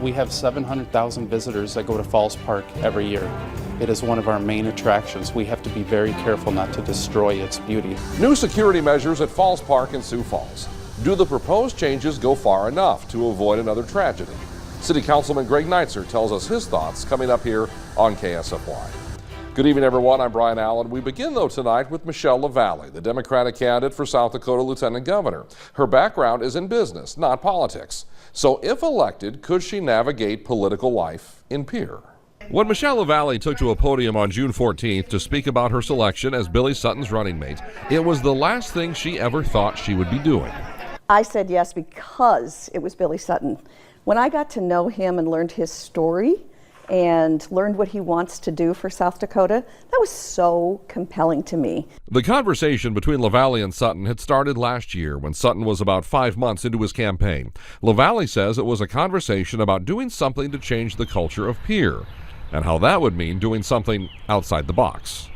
We have 700,000 visitors that go to Falls Park every year. It is one of our main attractions. We have to be very careful not to destroy its beauty. New security measures at Falls Park in Sioux Falls. Do the proposed changes go far enough to avoid another tragedy? City Councilman Greg Neitzer tells us his thoughts coming up here on KSFY. Good evening, everyone. I'm Brian Allen. We begin, though, tonight with Michelle Lavallee, the Democratic candidate for South Dakota Lieutenant Governor. Her background is in business, not politics. So if elected, could she navigate political life in Pierre? When Michelle Lavallee took to a podium on June 14th to speak about her selection as Billy Sutton's running mate, it was the last thing she ever thought she would be doing. I said yes because it was Billy Sutton. When I got to know him and learned his story and learned what he wants to do for South Dakota, that was so compelling to me. The conversation between Lavallee and Sutton had started last year when Sutton was about 5 months into his campaign. Lavallee says it was a conversation about doing something to change the culture of Pierre and how that would mean doing something outside the box.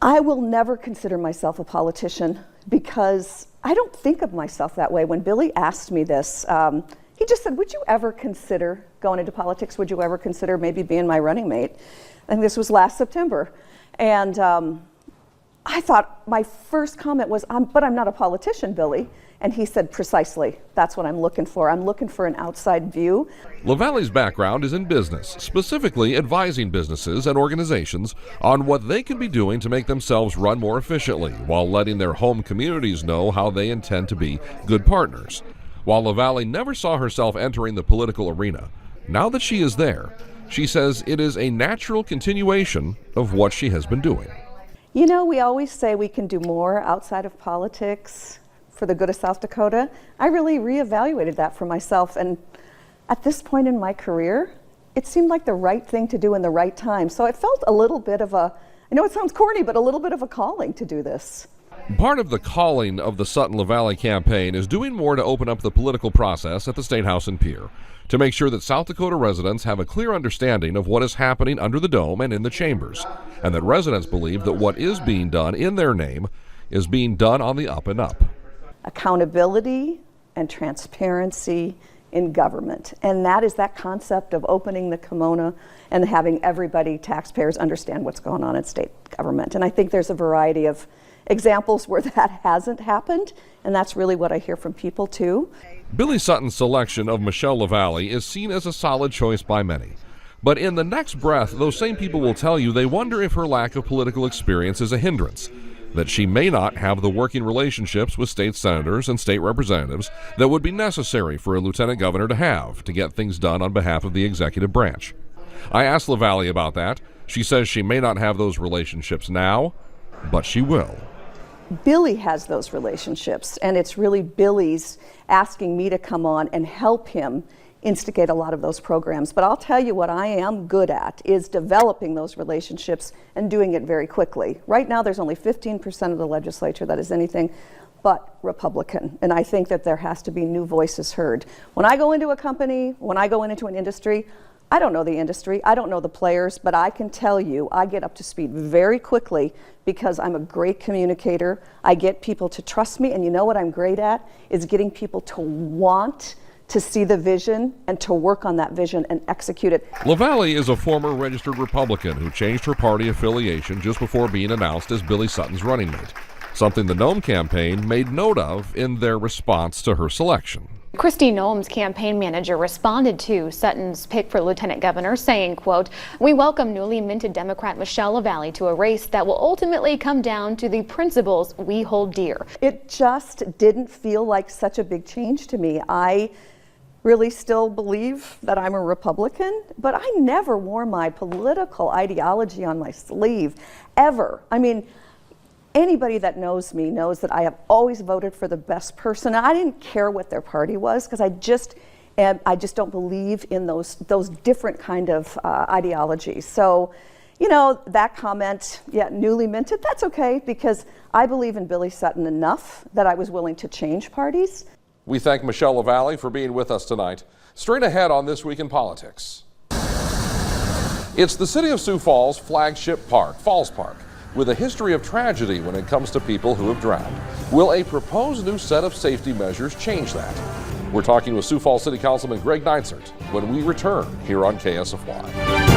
I will never consider myself a politician because I don't think of myself that way. When Billy asked me this, he just said, would you ever consider going into politics? Would you ever consider maybe being my running mate? And this was last September. And I thought my first comment was, but I'm not a politician, Billy. And he said, precisely, that's what I'm looking for. I'm looking for an outside view. Lavallee's background is in business, specifically advising businesses and organizations on what they can be doing to make themselves run more efficiently while letting their home communities know how they intend to be good partners. While Lavallee never saw herself entering the political arena, now that she is there, she says it is a natural continuation of what she has been doing. You know, we always say we can do more outside of politics for the good of South Dakota. I really reevaluated that for myself, and at this point in my career, it seemed like the right thing to do in the right time. So it felt a little bit of a, I know it sounds corny, but a little bit of a calling to do this. Part of the calling of the Sutton-Lavallee campaign is doing more to open up the political process at the State House in Pierre, to make sure that South Dakota residents have a clear understanding of what is happening under the dome and in the chambers, and that residents believe that what is being done in their name is being done on the up and up. Accountability and transparency in government, and that is that concept of opening the kimono and having everybody, taxpayers, understand what's going on in state government. And I think there's a variety of examples where that hasn't happened, and that's really what I hear from people too. Billy Sutton's selection of Michelle Lavallee is seen as a solid choice by many. But in the next breath, those same people will tell you they wonder if her lack of political experience is a hindrance, that she may not have the working relationships with state senators and state representatives that would be necessary for a lieutenant governor to have to get things done on behalf of the executive branch. I asked Lavallee about that. She says she may not have those relationships now, but she will. Billy has those relationships, and it's really Billy's asking me to come on and help him instigate a lot of those programs. But I'll tell you what I am good at is developing those relationships and doing it very quickly. Right now there's only 15% of the legislature that is anything but Republican, and I think that there has to be new voices heard. When I go into a company, when I go into an industry, I don't know the industry, I don't know the players, but I can tell you I get up to speed very quickly because I'm a great communicator. I get people to trust me, and you know what I'm great at is getting people to want to see the vision and to work on that vision and execute it. Lavallee is a former registered Republican who changed her party affiliation just before being announced as Billy Sutton's running mate, something the Nome campaign made note of in their response to her selection. Kristi Noem's campaign manager responded to Sutton's pick for lieutenant governor, saying, quote, "We welcome newly minted Democrat Michelle Lavallee to a race that will ultimately come down to the principles we hold dear." It just didn't feel like such a big change to me. I really still believe that I'm a Republican, but I never wore my political ideology on my sleeve, ever. I mean, anybody that knows me knows that I have always voted for the best person. I didn't care what their party was because I just don't believe in those different kind of ideologies. So, you know, that comment, yeah, newly minted, that's okay because I believe in Billy Sutton enough that I was willing to change parties. We thank Michelle Lavallee for being with us tonight. Straight ahead on This Week in Politics. It's the City of Sioux Falls' flagship park, Falls Park, with a history of tragedy when it comes to people who have drowned. Will a proposed new set of safety measures change that? We're talking with Sioux Falls City Councilman Greg Neitzert when we return here on KSFY.